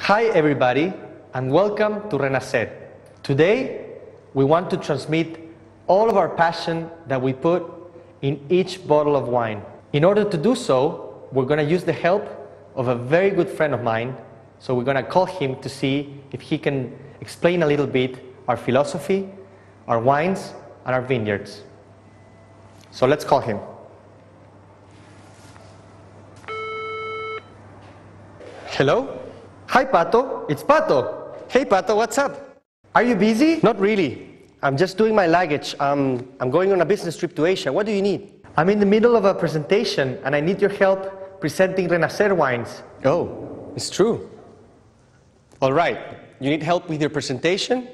Hi everybody, and welcome to Renacer. Today, we want to transmit all of our passion that we put in each bottle of wine. In order to do so, we're going to use the help of a very good friend of mine. So we're going to call him to see if he can explain a little bit our philosophy, our wines, and our vineyards. So let's call him. Hello? Hi, Pato. It's Pato. Hey, Pato, what's up? Are you busy? Not really. I'm just doing my luggage. I'm going on a business trip to Asia. What do you need? I'm in the middle of a presentation, and I need your help presenting Renacer wines. Oh, it's true. All right. You need help with your presentation?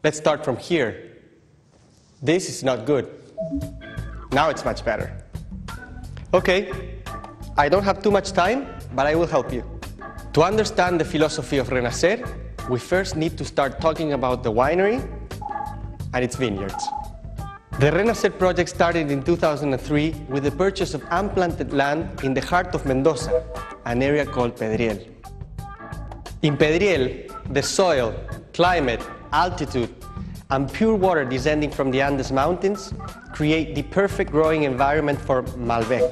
Let's start from here. This is not good. Now it's much better. Okay. I don't have too much time, but I will help you. To understand the philosophy of Renacer, we first need to start talking about the winery and its vineyards. The Renacer project started in 2003 with the purchase of unplanted land in the heart of Mendoza, an area called Pedriel. In Pedriel, the soil, climate, altitude, and pure water descending from the Andes Mountains create the perfect growing environment for Malbec.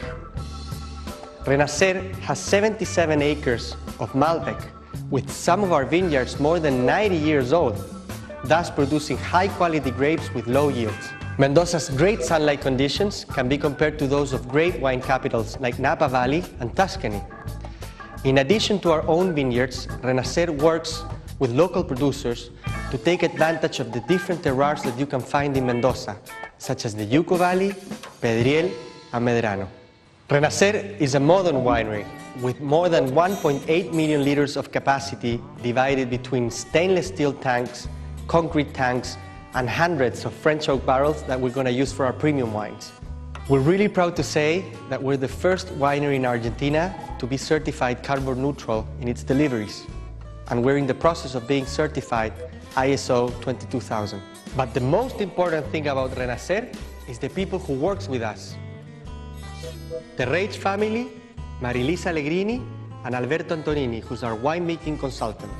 Renacer has 77 acres of Malbec, with some of our vineyards more than 90 years old, thus producing high-quality grapes with low yields. Mendoza's great sunlight conditions can be compared to those of great wine capitals like Napa Valley and Tuscany. In addition to our own vineyards, Renacer works with local producers to take advantage of the different terroirs that you can find in Mendoza, such as the Yuco Valley, Pedriel, and Medrano. Renacer is a modern winery with more than 1.8 million liters of capacity divided between stainless steel tanks, concrete tanks, and hundreds of French oak barrels that we're going to use for our premium wines. We're really proud to say that we're the first winery in Argentina to be certified carbon neutral in its deliveries, and we're in the process of being certified ISO 22000. But the most important thing about Renacer is the people who works with us. The Reich family, Marilisa Allegrini, and Alberto Antonini, who's our winemaking consultant.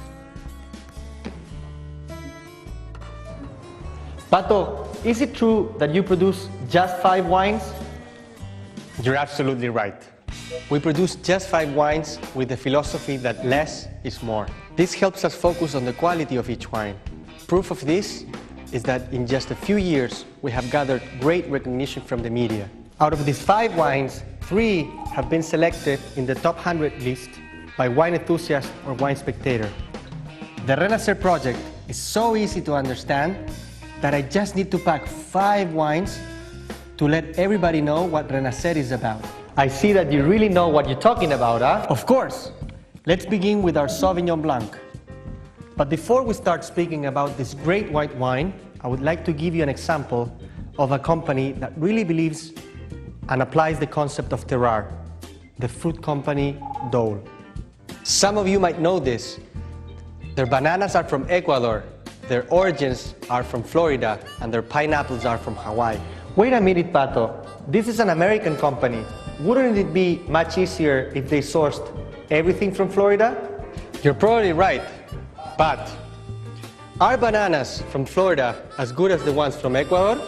Pato, is it true that you produce just 5 wines? You're absolutely right. We produce just 5 wines with the philosophy that less is more. This helps us focus on the quality of each wine. Proof of this is that in just a few years, we have gathered great recognition from the media. Out of these 5 wines, 3 have been selected in the top 100 list by Wine Enthusiast or Wine Spectator. The Renacer project is so easy to understand that I just need to pack 5 wines to let everybody know what Renacer is about. I see that you really know what you're talking about, huh? Of course! Let's begin with our Sauvignon Blanc. But before we start speaking about this great white wine, I would like to give you an example of a company that really believes and applies the concept of terroir, the fruit company Dole. Some of you might know this. Their bananas are from Ecuador, their oranges are from Florida, and their pineapples are from Hawaii. Wait a minute, Pato. This is an American company. Wouldn't it be much easier if they sourced everything from Florida? You're probably right, but are bananas from Florida as good as the ones from Ecuador?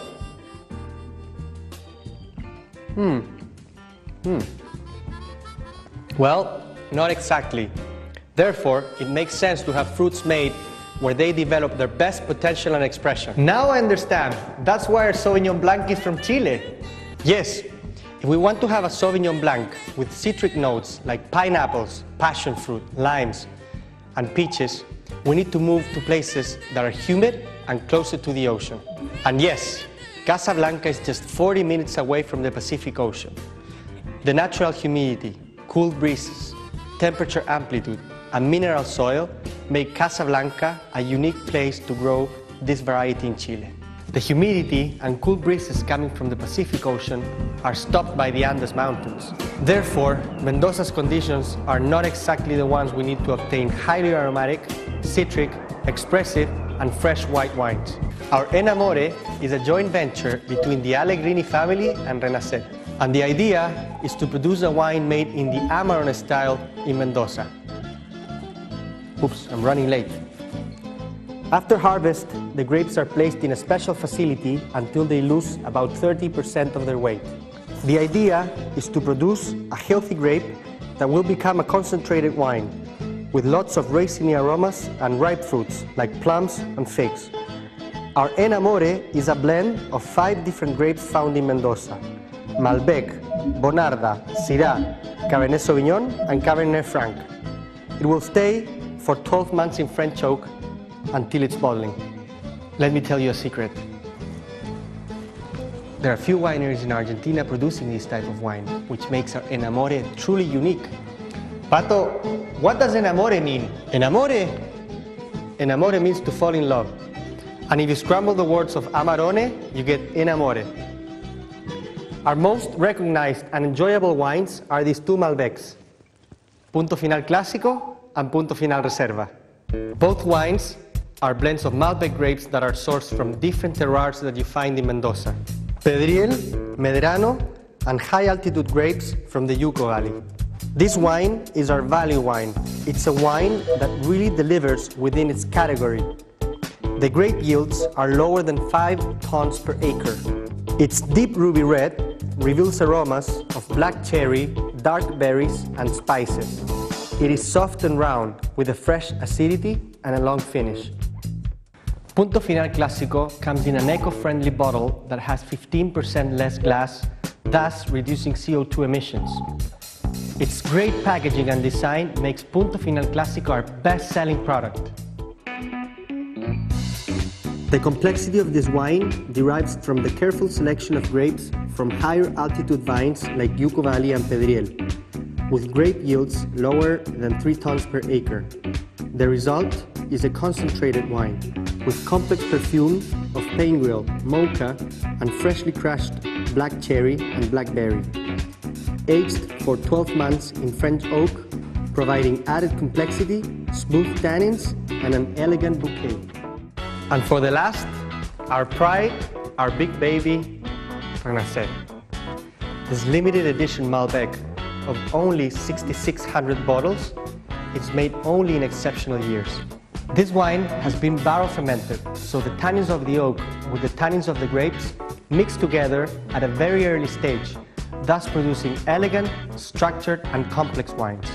Well, not exactly. Therefore, it makes sense to have fruits made where they develop their best potential and expression. Now I understand. That's why our Sauvignon Blanc is from Chile. Yes. If we want to have a Sauvignon Blanc with citric notes like pineapples, passion fruit, limes, and peaches, we need to move to places that are humid and closer to the ocean. And yes, Casablanca is just 40 minutes away from the Pacific Ocean. The natural humidity, cool breezes, temperature amplitude, and mineral soil make Casablanca a unique place to grow this variety in Chile. The humidity and cool breezes coming from the Pacific Ocean are stopped by the Andes Mountains. Therefore, Mendoza's conditions are not exactly the ones we need to obtain highly aromatic, citric, expressive, and fresh white wines. Our Enamore is a joint venture between the Allegrini family and Renacer. And the idea is to produce a wine made in the Amarone style in Mendoza. Oops, I'm running late. After harvest, the grapes are placed in a special facility until they lose about 30% of their weight. The idea is to produce a healthy grape that will become a concentrated wine, with lots of raisiny aromas and ripe fruits like plums and figs. Our Enamore is a blend of 5 different grapes found in Mendoza: Malbec, Bonarda, Syrah, Cabernet Sauvignon, and Cabernet Franc. It will stay for 12 months in French oak until it's bottling. Let me tell you a secret. There are few wineries in Argentina producing this type of wine, which makes our Enamore truly unique. Pato, what does Enamore mean? Enamore means to fall in love. And if you scramble the words of Amarone, you get Enamore. Our most recognized and enjoyable wines are these 2 Malbecs, Punto Final Clásico and Punto Final Reserva. Both wines are blends of Malbec grapes that are sourced from different terroirs that you find in Mendoza: Pedriel, Medrano, and high-altitude grapes from the Yuco Valley. This wine is our value wine. It's a wine that really delivers within its category. The grape yields are lower than 5 tons per acre. Its deep ruby red reveals aromas of black cherry, dark berries, and spices. It is soft and round, with a fresh acidity and a long finish. Punto Final Clásico comes in an eco-friendly bottle that has 15% less glass, thus reducing CO2 emissions. Its great packaging and design makes Punto Final Clásico our best-selling product. The complexity of this wine derives from the careful selection of grapes from higher altitude vines like Yuco Valley and Pedriel, with grape yields lower than 3 tons per acre. The result is a concentrated wine with complex perfume of painwheel, mocha, and freshly crushed black cherry and blackberry. Aged for 12 months in French oak, providing added complexity, smooth tannins, and an elegant bouquet. And for the last, our pride, our big baby, Renacer. This limited edition Malbec of only 6,600 bottles, it's made only in exceptional years. This wine has been barrel fermented, so the tannins of the oak with the tannins of the grapes mix together at a very early stage, thus producing elegant, structured, and complex wines.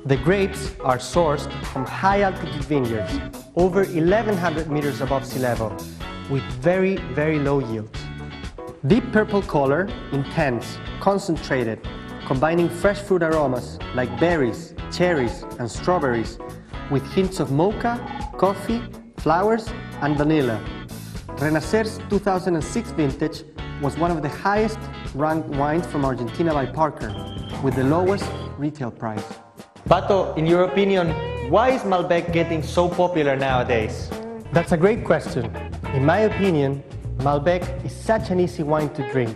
The grapes are sourced from high-altitude vineyards, over 1,100 meters above sea level, with very, very low yields. Deep purple color, intense, concentrated, combining fresh fruit aromas like berries, cherries, and strawberries, with hints of mocha, coffee, flowers, and vanilla. Renacer's 2006 vintage was one of the highest ranked wines from Argentina by Parker, with the lowest retail price. Pato, in your opinion, why is Malbec getting so popular nowadays? That's a great question. In my opinion, Malbec is such an easy wine to drink.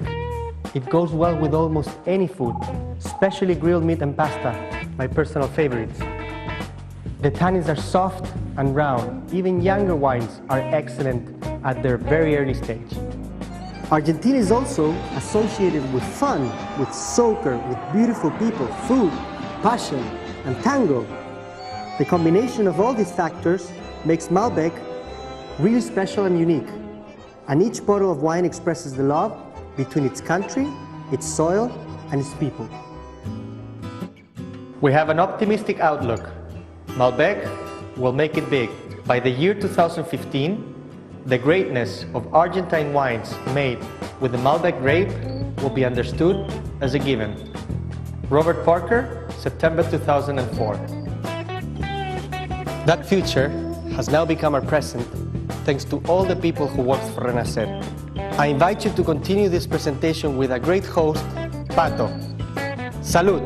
It goes well with almost any food, especially grilled meat and pasta, my personal favorites. The tannins are soft and round. Even younger wines are excellent at their very early stage. Argentina is also associated with fun, with soccer, with beautiful people, food, passion, and tango. The combination of all these factors makes Malbec really special and unique. And each bottle of wine expresses the love between its country, its soil, and its people. We have an optimistic outlook. Malbec will make it big. By the year 2015, the greatness of Argentine wines made with the Malbec grape will be understood as a given. Robert Parker, September 2004. That future has now become our present thanks to all the people who worked for Renacer. I invite you to continue this presentation with a great host, Pato. Salud!